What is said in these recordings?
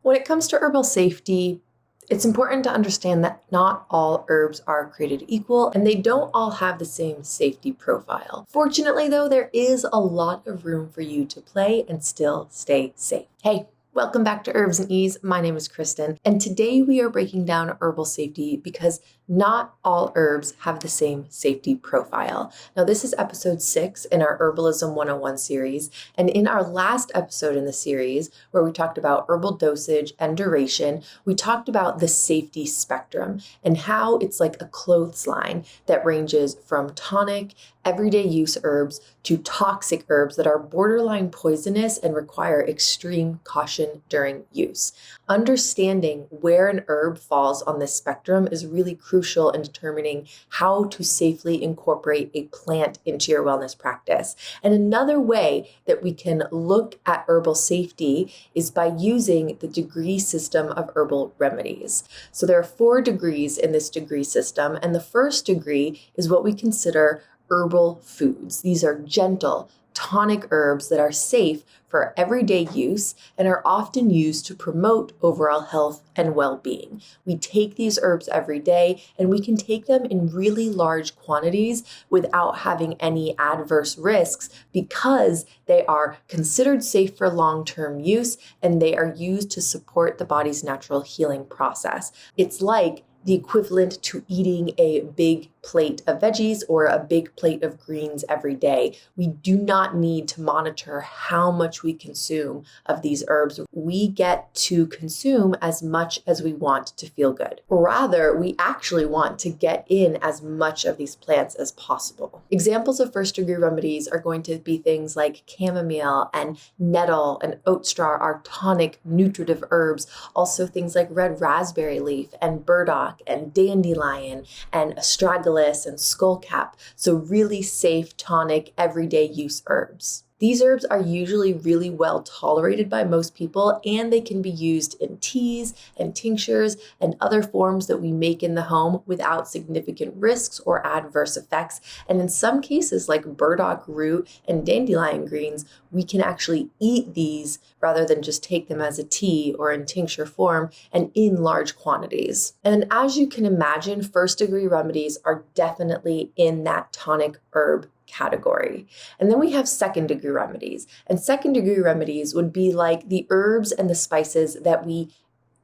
When it comes to herbal safety, it's important to understand that not all herbs are created equal and they don't all have the same safety profile. Fortunately, though, there is a lot of room for you to play and still stay safe. Hey, welcome back to Herbs and Ease. My name is Kristen, and today we are breaking down herbal safety because not all herbs have the same safety profile. Now, this is episode 6 in our Herbalism 101 series, and in our last episode in the series, where we talked about herbal dosage and duration, we talked about the safety spectrum and how it's like a clothesline that ranges from tonic, everyday use herbs to toxic herbs that are borderline poisonous and require extreme caution during use. Understanding where an herb falls on this spectrum is really crucial in determining how to safely incorporate a plant into your wellness practice. And another way that we can look at herbal safety is by using the degree system of herbal remedies. So there are 4 degrees in this degree system, and the first degree is what we consider herbal foods. These are gentle, tonic herbs that are safe for everyday use and are often used to promote overall health and well-being. We take these herbs every day, and we can take them in really large quantities without having any adverse risks because they are considered safe for long-term use and they are used to support the body's natural healing process. It's like the equivalent to eating a big plate of veggies or a big plate of greens every day. We do not need to monitor how much we consume of these herbs. We get to consume as much as we want to feel good. Rather, we actually want to get in as much of these plants as possible. Examples of first degree remedies are going to be things like chamomile and nettle and oat straw are tonic, nutritive herbs. Also things like red raspberry leaf and burdock and dandelion and astragalus and skullcap, so really safe, tonic, everyday use herbs. These herbs are usually really well tolerated by most people, and they can be used in teas and tinctures and other forms that we make in the home without significant risks or adverse effects. And in some cases, like burdock root and dandelion greens, we can actually eat these rather than just take them as a tea or in tincture form and in large quantities. And as you can imagine, first degree remedies are definitely in that tonic herb category. And then we have second degree remedies. And second degree remedies would be like the herbs and the spices that we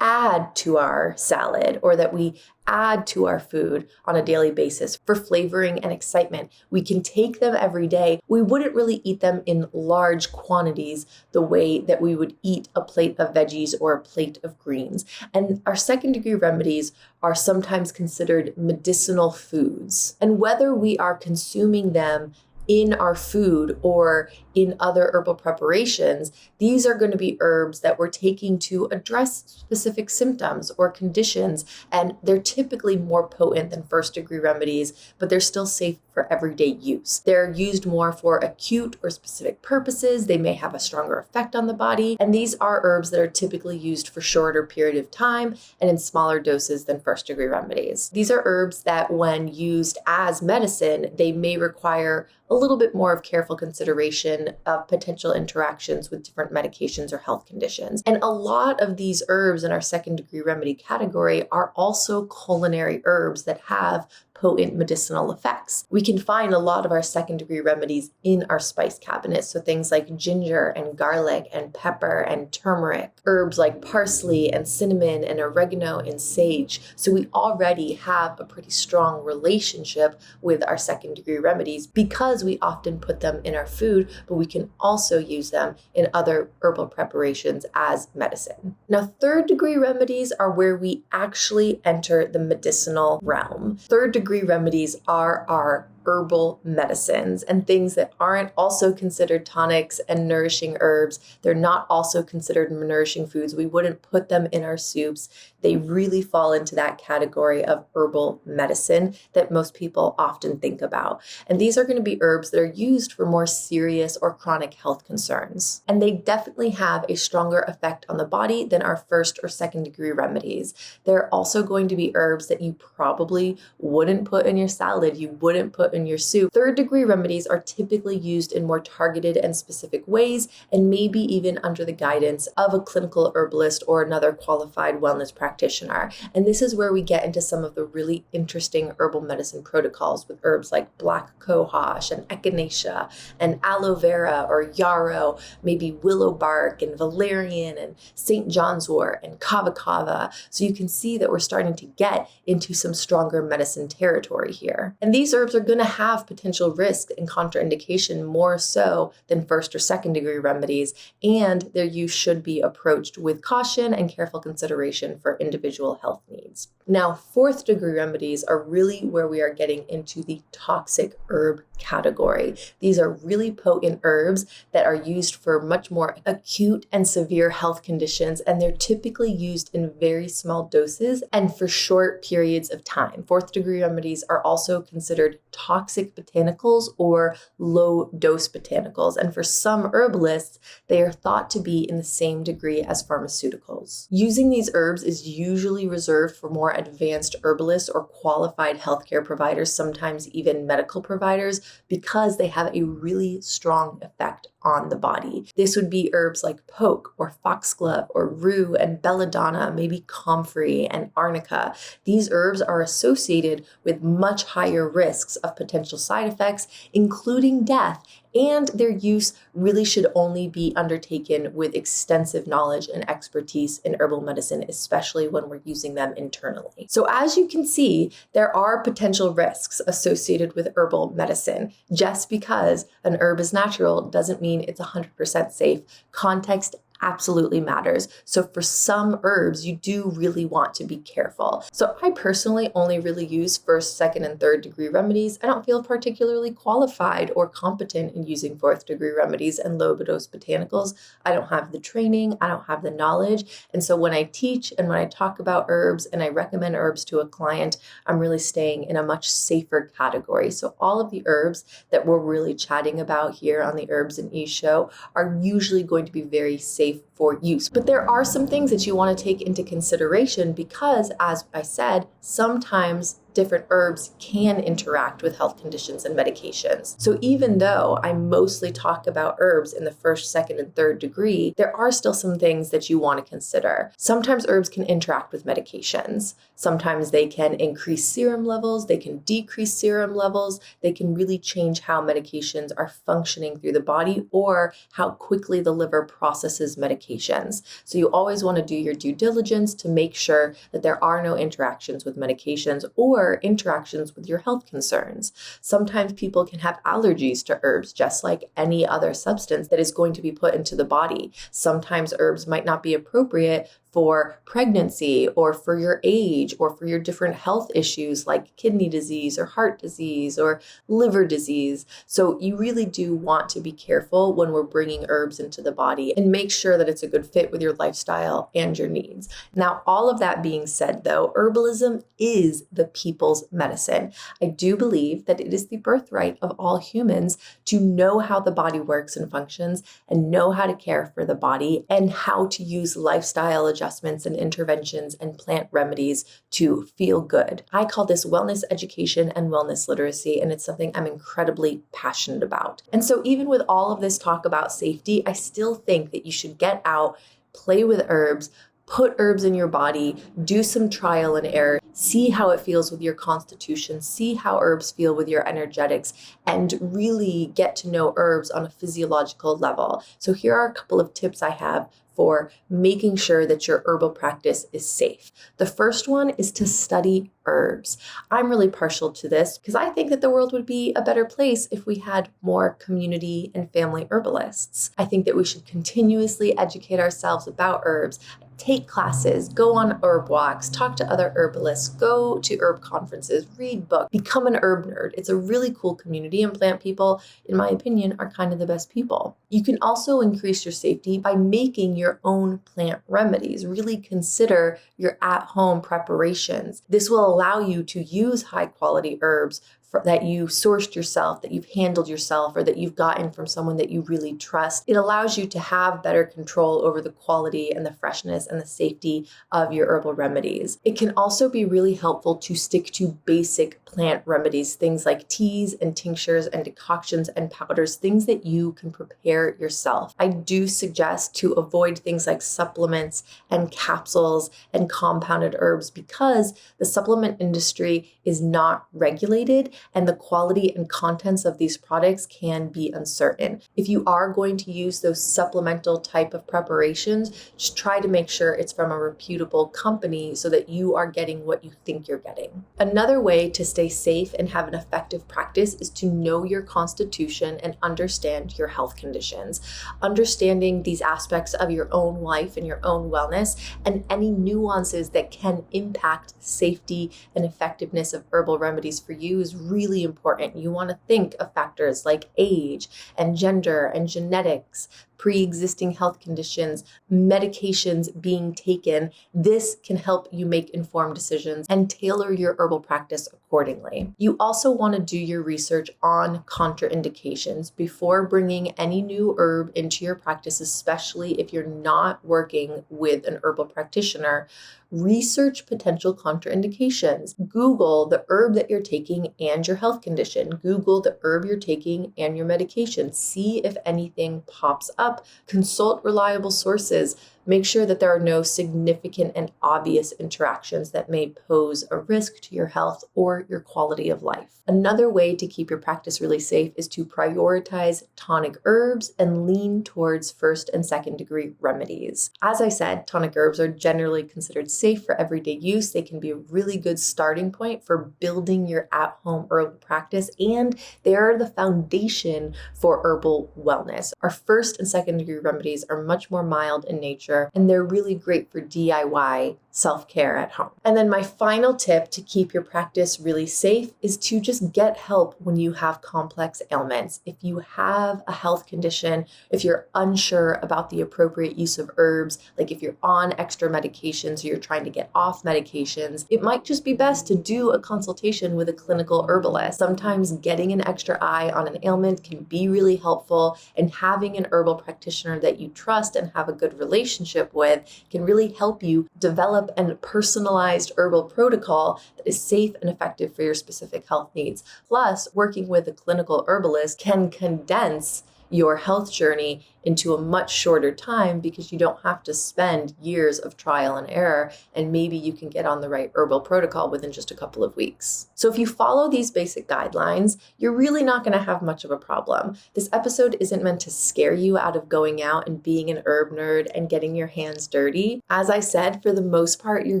add to our salad or that we add to our food on a daily basis for flavoring and excitement. We can take them every day. We wouldn't really eat them in large quantities the way that we would eat a plate of veggies or a plate of greens. And our second degree remedies are sometimes considered medicinal foods. And whether we are consuming them in our food or in other herbal preparations, these are going to be herbs that we're taking to address specific symptoms or conditions, and they're typically more potent than first degree remedies, but they're still safe for everyday use. They're used more for acute or specific purposes. They may have a stronger effect on the body, and these are herbs that are typically used for shorter period of time and in smaller doses than first degree remedies. These are herbs that when used as medicine, they may require a little bit more of careful consideration of potential interactions with different medications or health conditions. And a lot of these herbs in our second degree remedy category are also culinary herbs that have potent medicinal effects. We can find a lot of our second degree remedies in our spice cabinet. So things like ginger and garlic and pepper and turmeric, herbs like parsley and cinnamon and oregano and sage. So we already have a pretty strong relationship with our second degree remedies because we often put them in our food, but we can also use them in other herbal preparations as medicine. Now, third degree remedies are where we actually enter the medicinal realm. Third degree remedies are our herbal medicines and things that aren't also considered tonics and nourishing herbs. They're not also considered nourishing foods. We wouldn't put them in our soups. They really fall into that category of herbal medicine that most people often think about. And these are going to be herbs that are used for more serious or chronic health concerns. And they definitely have a stronger effect on the body than our first or second degree remedies. They're also going to be herbs that you probably wouldn't put in your salad, you wouldn't put in in your soup. Third-degree remedies are typically used in more targeted and specific ways, and maybe even under the guidance of a clinical herbalist or another qualified wellness practitioner. And this is where we get into some of the really interesting herbal medicine protocols with herbs like black cohosh and echinacea and aloe vera or yarrow, maybe willow bark and valerian and St. John's wort and kava kava. So you can see that we're starting to get into some stronger medicine territory here. And these herbs are going to have potential risk and contraindication more so than first or second degree remedies, and their use should be approached with caution and careful consideration for individual health needs. Now, fourth degree remedies are really where we are getting into the toxic herb category. These are really potent herbs that are used for much more acute and severe health conditions, and they're typically used in very small doses and for short periods of time. Fourth degree remedies are also considered toxic botanicals or low dose botanicals, and for some herbalists, they are thought to be in the same degree as pharmaceuticals. Using these herbs is usually reserved for more advanced herbalists or qualified healthcare providers, sometimes even medical providers, because they have a really strong effect on the body. This would be herbs like poke or foxglove or rue and belladonna, maybe comfrey and arnica. These herbs are associated with much higher risks of potential side effects, including death, and their use really should only be undertaken with extensive knowledge and expertise in herbal medicine, especially when we're using them internally. So as you can see, there are potential risks associated with herbal medicine. Just because an herb is natural doesn't mean it's 100% safe. Context absolutely matters. So for some herbs, you do really want to be careful. So I personally only really use first, second, and third degree remedies. I don't feel particularly qualified or competent in using fourth degree remedies and low dose botanicals. I don't have the training, I don't have the knowledge. And so when I teach and when I talk about herbs and I recommend herbs to a client, I'm really staying in a much safer category. So all of the herbs that we're really chatting about here on the Herbs and Ease show are usually going to be very safe for use. But there are some things that you want to take into consideration because, as I said, sometimes different herbs can interact with health conditions and medications. So even though I mostly talk about herbs in the first, second, and third degree, there are still some things that you want to consider. Sometimes herbs can interact with medications. Sometimes they can increase serum levels, they can decrease serum levels, they can really change how medications are functioning through the body or how quickly the liver processes medications. So you always want to do your due diligence to make sure that there are no interactions with medications or interactions with your health concerns. Sometimes people can have allergies to herbs, just like any other substance that is going to be put into the body. Sometimes herbs might not be appropriate for pregnancy or for your age or for your different health issues like kidney disease or heart disease or liver disease. So you really do want to be careful when we're bringing herbs into the body and make sure that it's a good fit with your lifestyle and your needs. Now, all of that being said, though, herbalism is the people's medicine. I do believe that it is the birthright of all humans to know how the body works and functions and know how to care for the body and how to use lifestyle adjustments and interventions and plant remedies to feel good. I call this wellness education and wellness literacy, and it's something I'm incredibly passionate about. And so even with all of this talk about safety, I still think that you should get out, play with herbs, put herbs in your body, do some trial and error, see how it feels with your constitution, see how herbs feel with your energetics, and really get to know herbs on a physiological level. So here are a couple of tips I have for making sure that your herbal practice is safe. The first one is to study herbs. I'm really partial to this because I think that the world would be a better place if we had more community and family herbalists. I think that we should continuously educate ourselves about herbs, take classes, go on herb walks, talk to other herbalists, go to herb conferences, read books, become an herb nerd. It's a really cool community, and plant people, in my opinion, are kind of the best people. You can also increase your safety by making your own plant remedies. Really consider your at-home preparations. This will allow you to use high-quality herbs that you sourced yourself, that you've handled yourself, or that you've gotten from someone that you really trust. It allows you to have better control over the quality and the freshness and the safety of your herbal remedies. It can also be really helpful to stick to basic plant remedies, things like teas and tinctures and decoctions and powders, things that you can prepare yourself. I do suggest to avoid things like supplements and capsules and compounded herbs because the supplement industry is not regulated and the quality and contents of these products can be uncertain. If you are going to use those supplemental type of preparations, just try to make sure it's from a reputable company so that you are getting what you think you're getting. Another way to stay safe and have an effective practice is to know your constitution and understand your health conditions. Understanding these aspects of your own life and your own wellness and any nuances that can impact safety and effectiveness of herbal remedies for you is really important. You want to think of factors like age and gender and genetics, pre-existing health conditions, medications being taken. This can help you make informed decisions and tailor your herbal practice accordingly. You also want to do your research on contraindications before bringing any new herb into your practice, especially if you're not working with an herbal practitioner. Research potential contraindications. Google the herb that you're taking and your health condition. Google the herb you're taking and your medication. See if anything pops up. Consult reliable sources. Make sure that there are no significant and obvious interactions that may pose a risk to your health or your quality of life. Another way to keep your practice really safe is to prioritize tonic herbs and lean towards first and second degree remedies. As I said, tonic herbs are generally considered safe for everyday use. They can be a really good starting point for building your at-home herbal practice, and they are the foundation for herbal wellness. Our first and second degree remedies are much more mild in nature, and they're really great for DIY self-care at home. And then my final tip to keep your practice really safe is to just get help when you have complex ailments. If you have a health condition, if you're unsure about the appropriate use of herbs, like if you're on extra medications or you're trying to get off medications, it might just be best to do a consultation with a clinical herbalist. Sometimes getting an extra eye on an ailment can be really helpful, and having an herbal practitioner that you trust and have a good relationship with can really help you develop a personalized herbal protocol that is safe and effective for your specific health needs. Plus, working with a clinical herbalist can condense your health journey into a much shorter time because you don't have to spend years of trial and error, and maybe you can get on the right herbal protocol within just a couple of weeks. So if you follow these basic guidelines, you're really not going to have much of a problem. This episode isn't meant to scare you out of going out and being an herb nerd and getting your hands dirty. As I said, for the most part, you're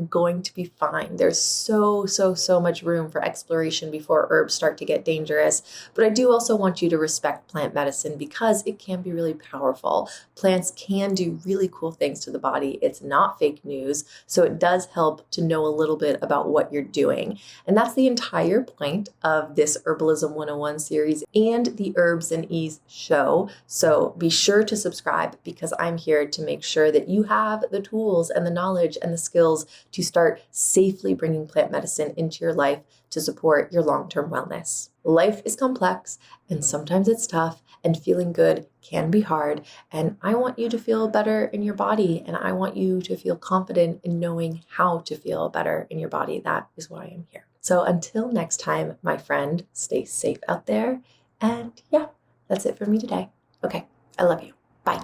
going to be fine. There's so much room for exploration before herbs start to get dangerous. But I do also want you to respect plant medicine because it can be really powerful. Plants can do really cool things to the body. It's not fake news, so it does help to know a little bit about what you're doing. And that's the entire point of this Herbalism 101 series and the Herbs and Ease show. So be sure to subscribe because I'm here to make sure that you have the tools and the knowledge and the skills to start safely bringing plant medicine into your life to support your long-term wellness. Life is complex and sometimes it's tough, and feeling good can be hard. And I want you to feel better in your body, and I want you to feel confident in knowing how to feel better in your body. That is why I'm here. So until next time, my friend, stay safe out there. And yeah, that's it for me today. Okay, I love you. Bye.